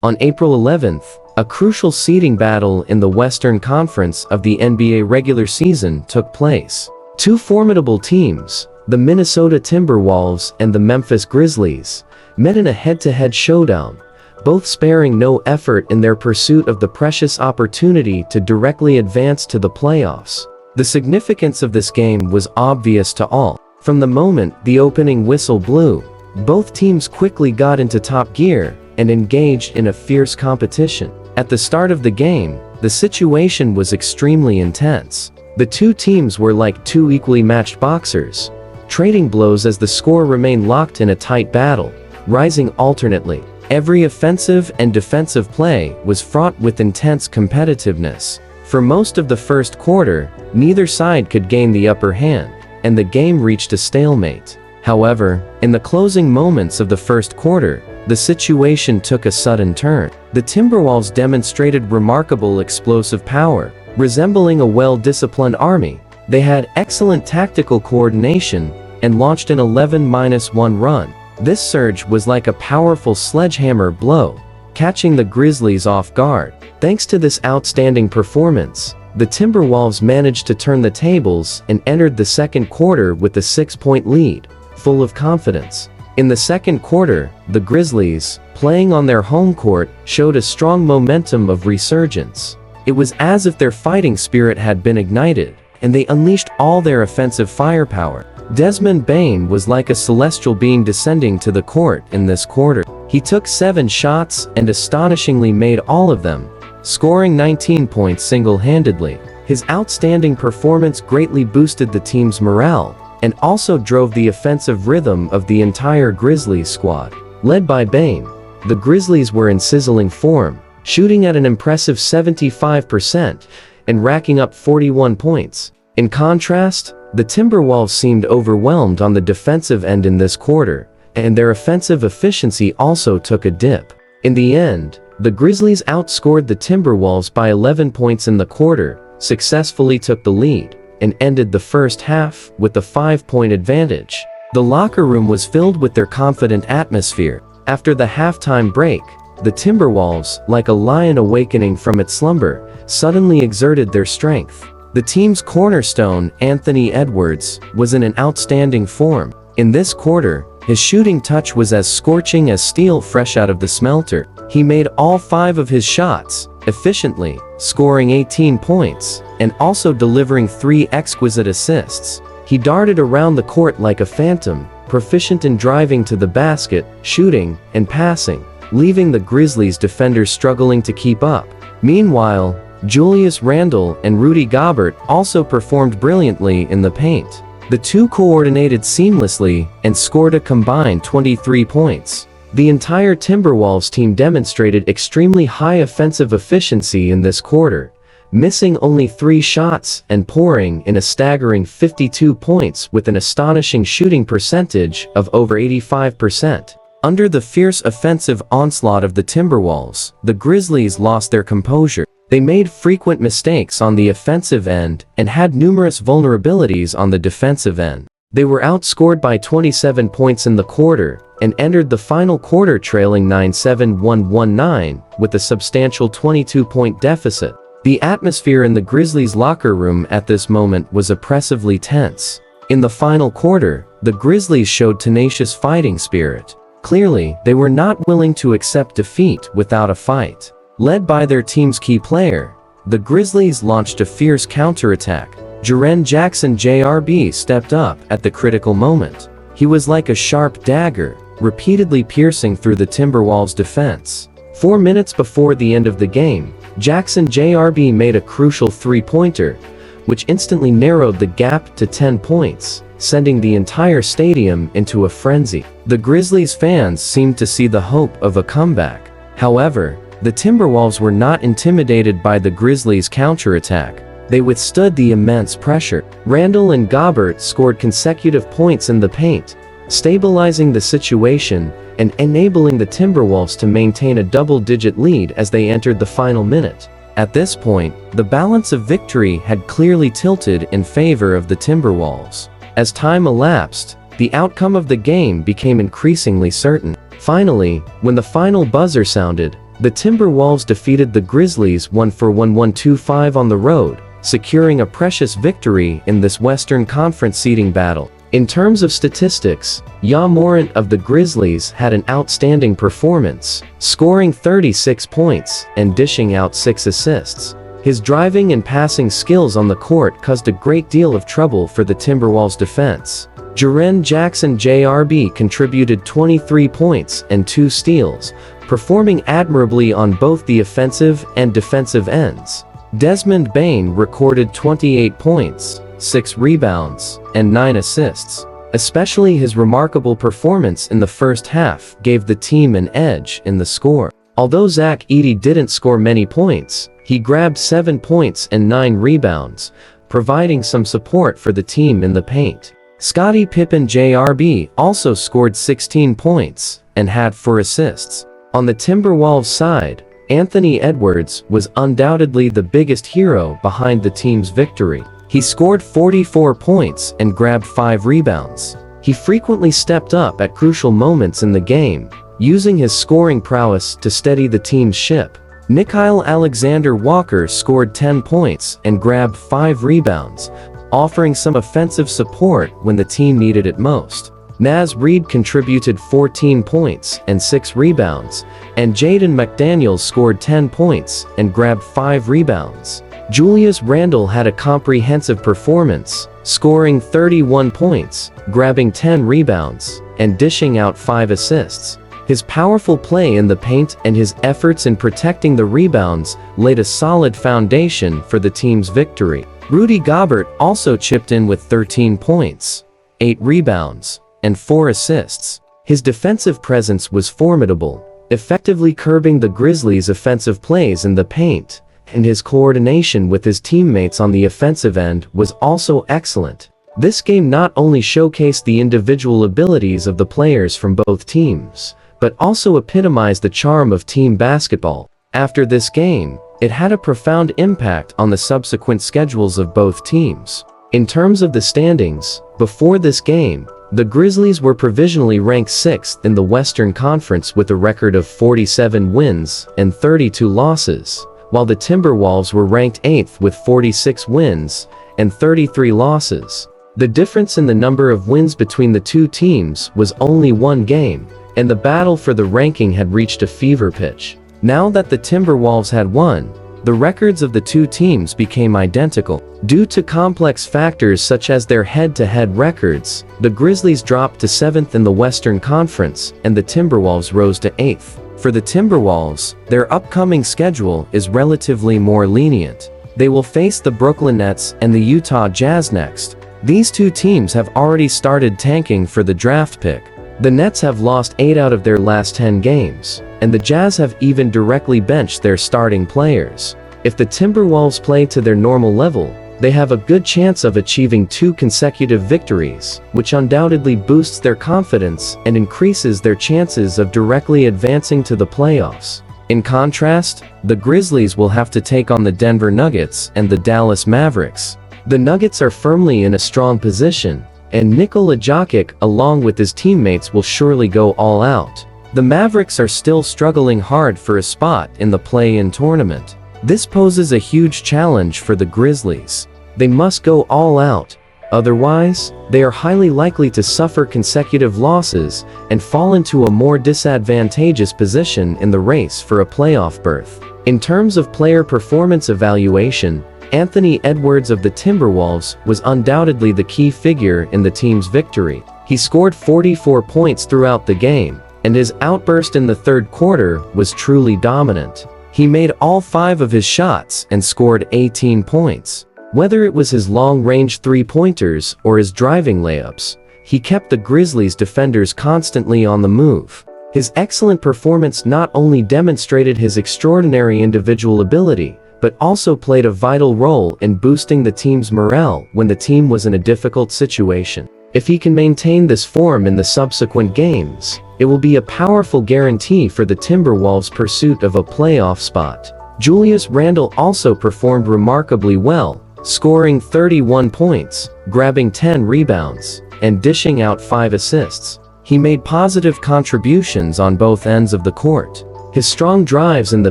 On April 11th, a crucial seeding battle in the Western Conference of the NBA regular season took place. Two formidable teams, the Minnesota Timberwolves and the Memphis Grizzlies, met in a head-to-head showdown, both sparing no effort in their pursuit of the precious opportunity to directly advance to the playoffs. The significance of this game was obvious to all. From the moment the opening whistle blew, both teams quickly got into top gear and engaged in a fierce competition. At the start of the game, the situation was extremely intense. The two teams were like two equally matched boxers, trading blows as the score remained locked in a tight battle, rising alternately. Every offensive and defensive play was fraught with intense competitiveness. For most of the first quarter, neither side could gain the upper hand, and the game reached a stalemate. However, in the closing moments of the first quarter, the situation took a sudden turn. The Timberwolves demonstrated remarkable explosive power. Resembling a well-disciplined army, they had excellent tactical coordination and launched an 11-1 run. This surge was like a powerful sledgehammer blow, catching the Grizzlies off guard. Thanks to this outstanding performance, the Timberwolves managed to turn the tables and entered the second quarter with a 6-point lead, full of confidence. In the second quarter, the Grizzlies, playing on their home court, showed a strong momentum of resurgence. It was as if their fighting spirit had been ignited, and they unleashed all their offensive firepower. Desmond Bane was like a celestial being descending to the court in this quarter. He took 7 shots and astonishingly made all of them, scoring 19 points single-handedly. His outstanding performance greatly boosted the team's morale and also drove the offensive rhythm of the entire Grizzlies squad. Led by Bane, the Grizzlies were in sizzling form, shooting at an impressive 75% and racking up 41 points. In contrast, the Timberwolves seemed overwhelmed on the defensive end in this quarter, and their offensive efficiency also took a dip. In the end, the Grizzlies outscored the Timberwolves by 11 points in the quarter, successfully took the lead, and ended the first half with a 5-point advantage. The locker room was filled with their confident atmosphere. After the halftime break, the Timberwolves, like a lion awakening from its slumber, suddenly exerted their strength. The team's cornerstone, Anthony Edwards, was in an outstanding form. In this quarter, his shooting touch was as scorching as steel fresh out of the smelter. He made all 5 of his shots efficiently, scoring 18 points, and also delivering 3 exquisite assists. He darted around the court like a phantom, proficient in driving to the basket, shooting, and passing, leaving the Grizzlies defenders struggling to keep up. Meanwhile, Julius Randle and Rudy Gobert also performed brilliantly in the paint. The two coordinated seamlessly and scored a combined 23 points. The entire Timberwolves team demonstrated extremely high offensive efficiency in this quarter, missing only 3 shots and pouring in a staggering 52 points with an astonishing shooting percentage of over 85%. Under the fierce offensive onslaught of the Timberwolves, the Grizzlies lost their composure. They made frequent mistakes on the offensive end and had numerous vulnerabilities on the defensive end. They were outscored by 27 points in the quarter and entered the final quarter trailing 9-7-1-1-9 with a substantial 22-point deficit. The atmosphere in the Grizzlies' locker room at this moment was oppressively tense. In the final quarter, the Grizzlies showed tenacious fighting spirit. Clearly, they were not willing to accept defeat without a fight. Led by their team's key player, the Grizzlies launched a fierce counterattack. Jaren Jackson Jr. stepped up at the critical moment. He was like a sharp dagger, repeatedly piercing through the Timberwolves' defense. 4 minutes before the end of the game, Jackson Jr. made a crucial 3-pointer, which instantly narrowed the gap to 10 points, sending the entire stadium into a frenzy. The Grizzlies fans seemed to see the hope of a comeback. However, the Timberwolves were not intimidated by the Grizzlies' counterattack. They withstood the immense pressure. Randle and Gobert scored consecutive points in the paint, stabilizing the situation and enabling the Timberwolves to maintain a double-digit lead as they entered the final minute. At this point, the balance of victory had clearly tilted in favor of the Timberwolves. As time elapsed, the outcome of the game became increasingly certain. Finally, when the final buzzer sounded, The Timberwolves defeated the Grizzlies 1-1-1-2-5 on the road, securing a precious victory in this Western Conference seeding battle. In terms of statistics, Ja Morant of the Grizzlies had an outstanding performance, scoring 36 points and dishing out 6 assists. His driving and passing skills on the court caused a great deal of trouble for the Timberwolves defense. Jaren Jackson Jr. contributed 23 points and 2 steals, performing admirably on both the offensive and defensive ends. Desmond Bane recorded 28 points, 6 rebounds, and 9 assists. Especially his remarkable performance in the first half gave the team an edge in the score. Although Zach Edey didn't score many points, he grabbed 7 points and 9 rebounds, providing some support for the team in the paint. Scottie Pippen Jr. also scored 16 points and had 4 assists. On the Timberwolves side, Anthony Edwards was undoubtedly the biggest hero behind the team's victory. He scored 44 points and grabbed 5 rebounds. He frequently stepped up at crucial moments in the game, using his scoring prowess to steady the team's ship. Nickeil Alexander-Walker scored 10 points and grabbed 5 rebounds, offering some offensive support when the team needed it most. Naz Reid contributed 14 points and 6 rebounds, and Jaden McDaniels scored 10 points and grabbed 5 rebounds. Julius Randle had a comprehensive performance, scoring 31 points, grabbing 10 rebounds, and dishing out 5 assists. His powerful play in the paint and his efforts in protecting the rebounds laid a solid foundation for the team's victory. Rudy Gobert also chipped in with 13 points, 8 rebounds, and 4 assists. His defensive presence was formidable, effectively curbing the Grizzlies' offensive plays in the paint, and his coordination with his teammates on the offensive end was also excellent. This game not only showcased the individual abilities of the players from both teams, but also epitomized the charm of team basketball. After this game, it had a profound impact on the subsequent schedules of both teams. In terms of the standings, before this game, the Grizzlies were provisionally ranked 6th in the Western Conference with a record of 47 wins and 32 losses, while the Timberwolves were ranked 8th with 46 wins and 33 losses. The difference in the number of wins between the two teams was only 1 game, and the battle for the ranking had reached a fever pitch. Now that the Timberwolves had won, the records of the two teams became identical. Due to complex factors such as their head-to-head records, the Grizzlies dropped to 7th in the Western Conference, and the Timberwolves rose to 8th. For the Timberwolves, their upcoming schedule is relatively more lenient. They will face the Brooklyn Nets and the Utah Jazz next. These two teams have already started tanking for the draft pick. The Nets have lost 8 out of their last 10 games, and the Jazz have even directly benched their starting players. If the Timberwolves play to their normal level, they have a good chance of achieving 2 consecutive victories, which undoubtedly boosts their confidence and increases their chances of directly advancing to the playoffs. In contrast, the Grizzlies will have to take on the Denver Nuggets and the Dallas Mavericks. The Nuggets are firmly in a strong position, and Nikola Jokic, along with his teammates, will surely go all out. The Mavericks are still struggling hard for a spot in the play-in tournament. This poses a huge challenge for the Grizzlies. They must go all out, otherwise, they are highly likely to suffer consecutive losses and fall into a more disadvantageous position in the race for a playoff berth. In terms of player performance evaluation, Anthony Edwards of the Timberwolves was undoubtedly the key figure in the team's victory. He scored 44 points throughout the game, and his outburst in the third quarter was truly dominant. He made all 5 of his shots and scored 18 points. Whether it was his long-range three-pointers or his driving layups, he kept the Grizzlies' defenders constantly on the move. His excellent performance not only demonstrated his extraordinary individual ability, but also played a vital role in boosting the team's morale when the team was in a difficult situation. If he can maintain this form in the subsequent games, it will be a powerful guarantee for the Timberwolves' pursuit of a playoff spot. Julius Randle also performed remarkably well, scoring 31 points, grabbing 10 rebounds, and dishing out 5 assists. He made positive contributions on both ends of the court. His strong drives in the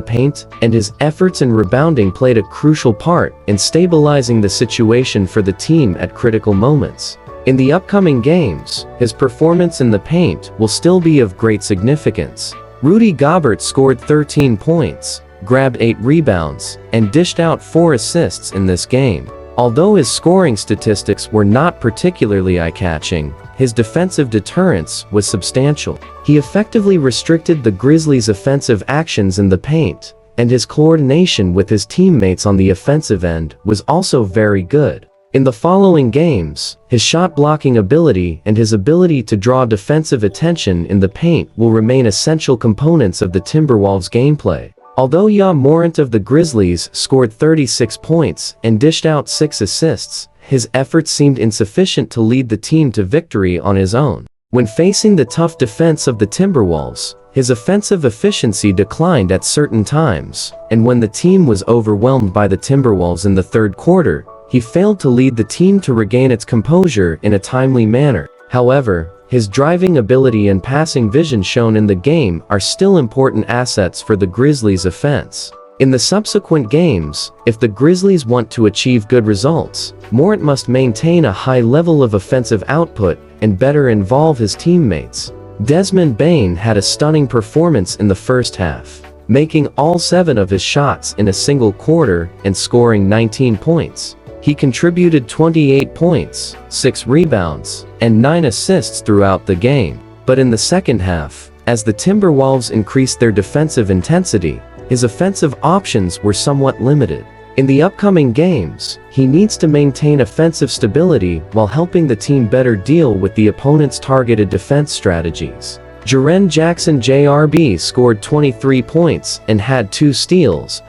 paint and his efforts in rebounding played a crucial part in stabilizing the situation for the team at critical moments. In the upcoming games, his performance in the paint will still be of great significance. Rudy Gobert scored 13 points, grabbed 8 rebounds, and dished out 4 assists in this game. Although his scoring statistics were not particularly eye-catching, his defensive deterrence was substantial. He effectively restricted the Grizzlies' offensive actions in the paint, and his coordination with his teammates on the offensive end was also very good. In the following games, his shot-blocking ability and his ability to draw defensive attention in the paint will remain essential components of the Timberwolves' gameplay. Although Ja Morant of the Grizzlies scored 36 points and dished out 6 assists, his efforts seemed insufficient to lead the team to victory on his own. When facing the tough defense of the Timberwolves, his offensive efficiency declined at certain times, and when the team was overwhelmed by the Timberwolves in the third quarter, he failed to lead the team to regain its composure in a timely manner. However, his driving ability and passing vision shown in the game are still important assets for the Grizzlies' offense. In the subsequent games, if the Grizzlies want to achieve good results, Morant must maintain a high level of offensive output and better involve his teammates. Desmond Bane had a stunning performance in the first half, making all 7 of his shots in a single quarter and scoring 19 points. He contributed 28 points, 6 rebounds, and 9 assists throughout the game. But in the second half, as the Timberwolves increased their defensive intensity, his offensive options were somewhat limited. In the upcoming games, he needs to maintain offensive stability while helping the team better deal with the opponent's targeted defense strategies. Jaren Jackson Jr. scored 23 points and had 2 steals,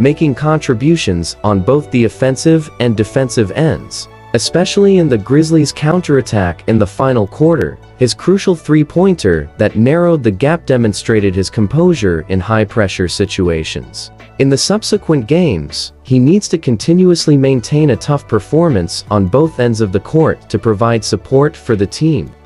making contributions on both the offensive and defensive ends. Especially in the Grizzlies' counterattack in the final quarter, his crucial three-pointer that narrowed the gap demonstrated his composure in high-pressure situations. In the subsequent games, he needs to continuously maintain a tough performance on both ends of the court to provide support for the team.